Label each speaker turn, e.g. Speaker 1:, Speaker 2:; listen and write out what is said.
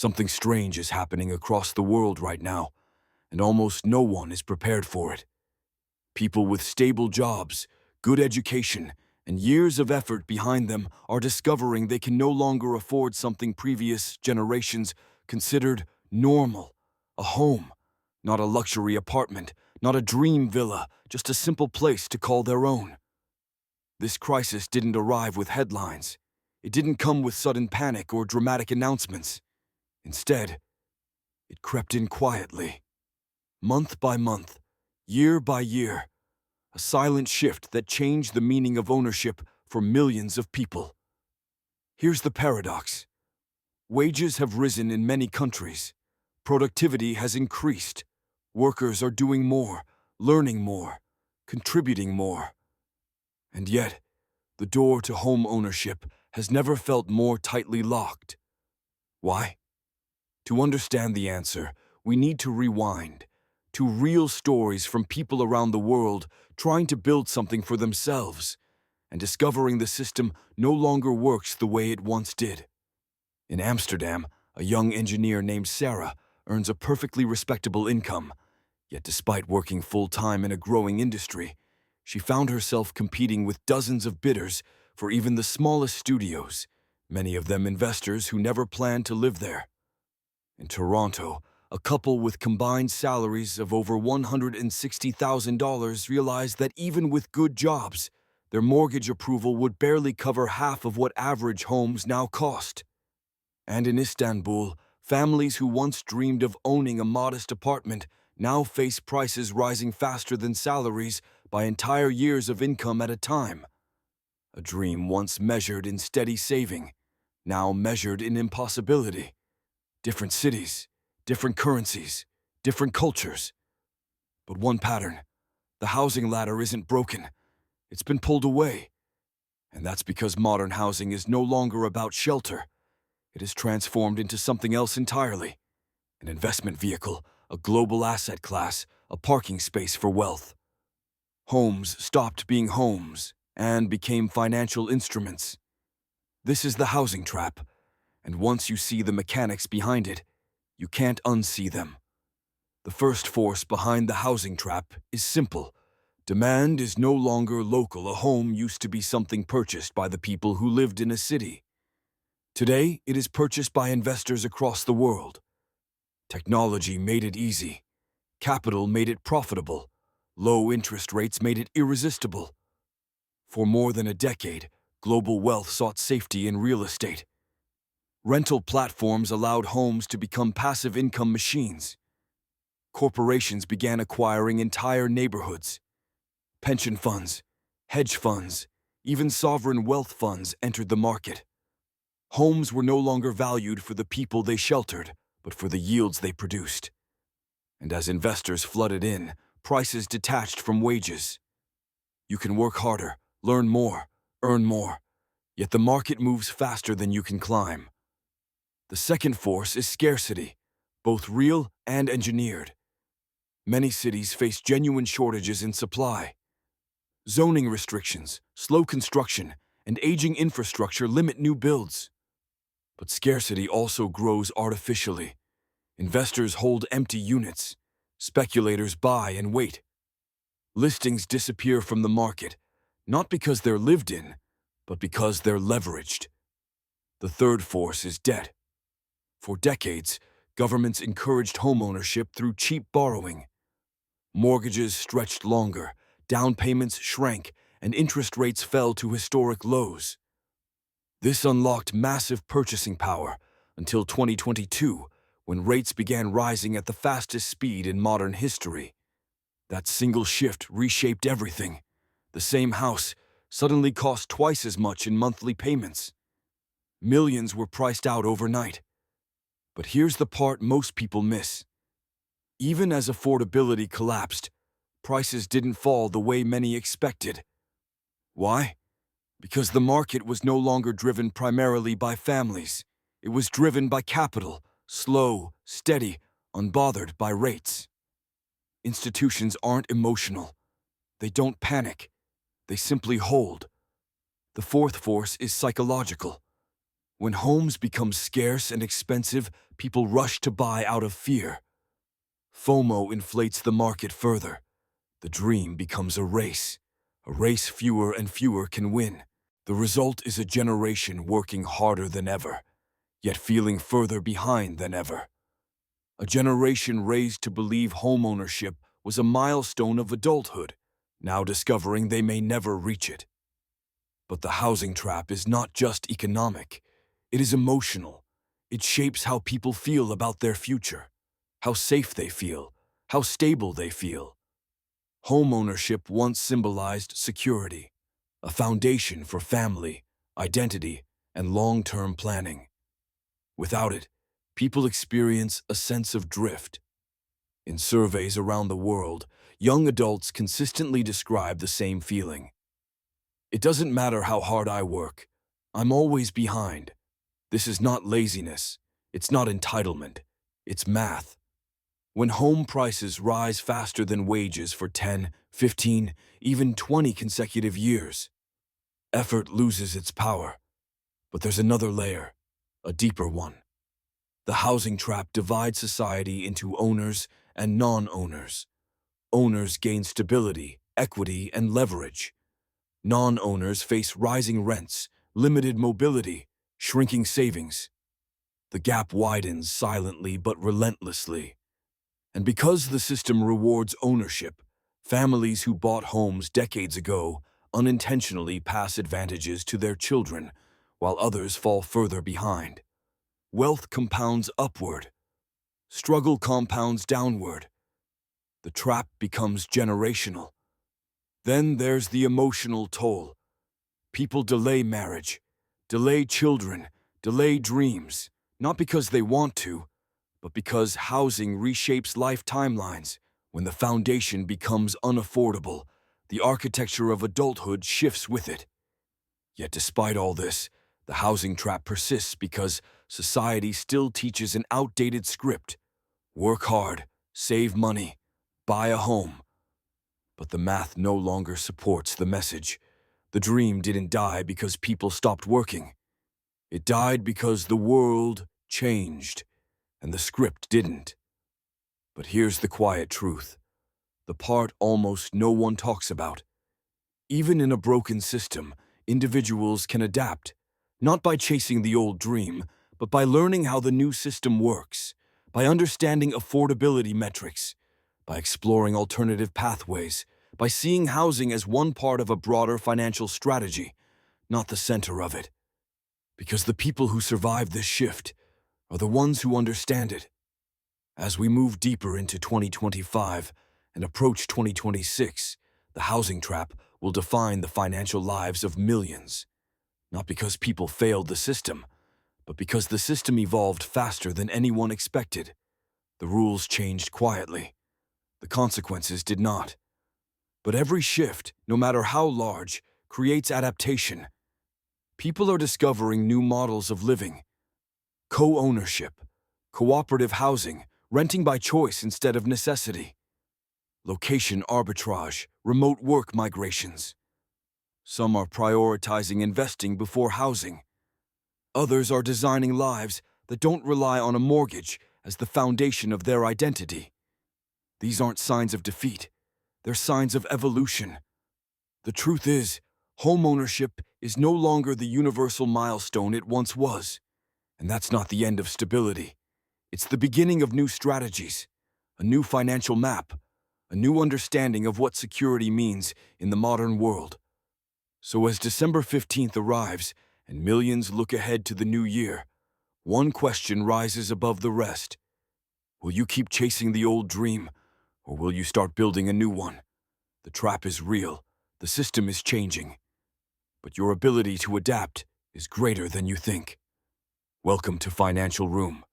Speaker 1: Something strange is happening across the world right now, and almost no one is prepared for it. People with stable jobs, good education, and years of effort behind them are discovering they can no longer afford something previous generations considered normal: a home. Not a luxury apartment, not a dream villa, just a simple place to call their own. This crisis didn't arrive with headlines. It didn't come with sudden panic or dramatic announcements. Instead, it crept in quietly, month by month, year by year, a silent shift that changed the meaning of ownership for millions of people. Here's the paradox. Wages have risen in many countries. Productivity has increased. Workers are doing more, learning more, contributing more. And yet, the door to home ownership has never felt more tightly locked. Why? To understand the answer, we need to rewind to real stories from people around the world trying to build something for themselves and discovering the system no longer works the way it once did. In Amsterdam, a young engineer named Sarah earns a perfectly respectable income. Yet despite working full-time in a growing industry, she found herself competing with dozens of bidders for even the smallest studios, many of them investors who never planned to live there. In Toronto, a couple with combined salaries of over $160,000 realized that even with good jobs, their mortgage approval would barely cover half of what average homes now cost. And in Istanbul, families who once dreamed of owning a modest apartment now face prices rising faster than salaries by entire years of income at a time. A dream once measured in steady saving, now measured in impossibility. Different cities, different currencies, different cultures. But one pattern: the housing ladder isn't broken. It's been pulled away. And that's because modern housing is no longer about shelter. It is transformed into something else entirely: an investment vehicle, a global asset class, a parking space for wealth. Homes stopped being homes and became financial instruments. This is the housing trap, and once you see the mechanics behind it, you can't unsee them. The first force behind the housing trap is simple. Demand is no longer local. A home used to be something purchased by the people who lived in a city. Today, it is purchased by investors across the world. Technology made it easy. Capital made it profitable. Low interest rates made it irresistible. For more than a decade, global wealth sought safety in real estate. Rental platforms allowed homes to become passive income machines. Corporations began acquiring entire neighborhoods. Pension funds, hedge funds, even sovereign wealth funds entered the market. Homes were no longer valued for the people they sheltered, but for the yields they produced. And as investors flooded in, prices detached from wages. You can work harder, learn more, earn more, yet the market moves faster than you can climb. The second force is scarcity, both real and engineered. Many cities face genuine shortages in supply. Zoning restrictions, slow construction, and aging infrastructure limit new builds. But scarcity also grows artificially. Investors hold empty units. Speculators buy and wait. Listings disappear from the market, not because they're lived in, but because they're leveraged. The third force is debt. For decades, governments encouraged homeownership through cheap borrowing. Mortgages stretched longer, down payments shrank, and interest rates fell to historic lows. This unlocked massive purchasing power until 2022, when rates began rising at the fastest speed in modern history. That single shift reshaped everything. The same house suddenly cost twice as much in monthly payments. Millions were priced out overnight. But here's the part most people miss. Even as affordability collapsed, prices didn't fall the way many expected. Why? Because the market was no longer driven primarily by families. It was driven by capital, slow, steady, unbothered by rates. Institutions aren't emotional. They don't panic. They simply hold. The fourth force is psychological. When homes become scarce and expensive, people rush to buy out of fear. FOMO inflates the market further. The dream becomes a race fewer and fewer can win. The result is a generation working harder than ever, yet feeling further behind than ever. A generation raised to believe homeownership was a milestone of adulthood, now discovering they may never reach it. But the housing trap is not just economic, it is emotional. It shapes how people feel about their future, how safe they feel, how stable they feel. Homeownership once symbolized security, a foundation for family, identity, and long-term planning. Without it, people experience a sense of drift. In surveys around the world, young adults consistently describe the same feeling. It doesn't matter how hard I work, I'm always behind. This is not laziness, it's not entitlement, it's math. When home prices rise faster than wages for 10, 15, even 20 consecutive years, effort loses its power. But there's another layer, a deeper one. The housing trap divides society into owners and non-owners. Owners gain stability, equity, and leverage. Non-owners face rising rents, limited mobility, shrinking savings. The gap widens silently but relentlessly. And because the system rewards ownership, families who bought homes decades ago unintentionally pass advantages to their children, while others fall further behind. Wealth compounds upward. Struggle compounds downward. The trap becomes generational. Then there's the emotional toll. People delay marriage, delay children, delay dreams, not because they want to, but because housing reshapes life timelines. When the foundation becomes unaffordable, the architecture of adulthood shifts with it. Yet despite all this, the housing trap persists because society still teaches an outdated script. Work hard, save money, buy a home. But the math no longer supports the message. The dream didn't die because people stopped working. It died because the world changed, and the script didn't. But here's the quiet truth, the part almost no one talks about. Even in a broken system, individuals can adapt, not by chasing the old dream, but by learning how the new system works, by understanding affordability metrics, by exploring alternative pathways, by seeing housing as one part of a broader financial strategy, not the center of it. Because the people who survive this shift are the ones who understand it. As we move deeper into 2025 and approach 2026, the housing trap will define the financial lives of millions. Not because people failed the system, but because the system evolved faster than anyone expected. The rules changed quietly. The consequences did not. But every shift, no matter how large, creates adaptation. People are discovering new models of living. Co-ownership, cooperative housing, renting by choice instead of necessity. Location arbitrage, remote work migrations. Some are prioritizing investing before housing. Others are designing lives that don't rely on a mortgage as the foundation of their identity. These aren't signs of defeat. They're signs of evolution. The truth is, homeownership is no longer the universal milestone it once was. And that's not the end of stability. It's the beginning of new strategies, a new financial map, a new understanding of what security means in the modern world. So as December 15th arrives and millions look ahead to the new year, one question rises above the rest. Will you keep chasing the old dream, or will you start building a new one? The trap is real, the system is changing, but your ability to adapt is greater than you think. Welcome to Financial Room.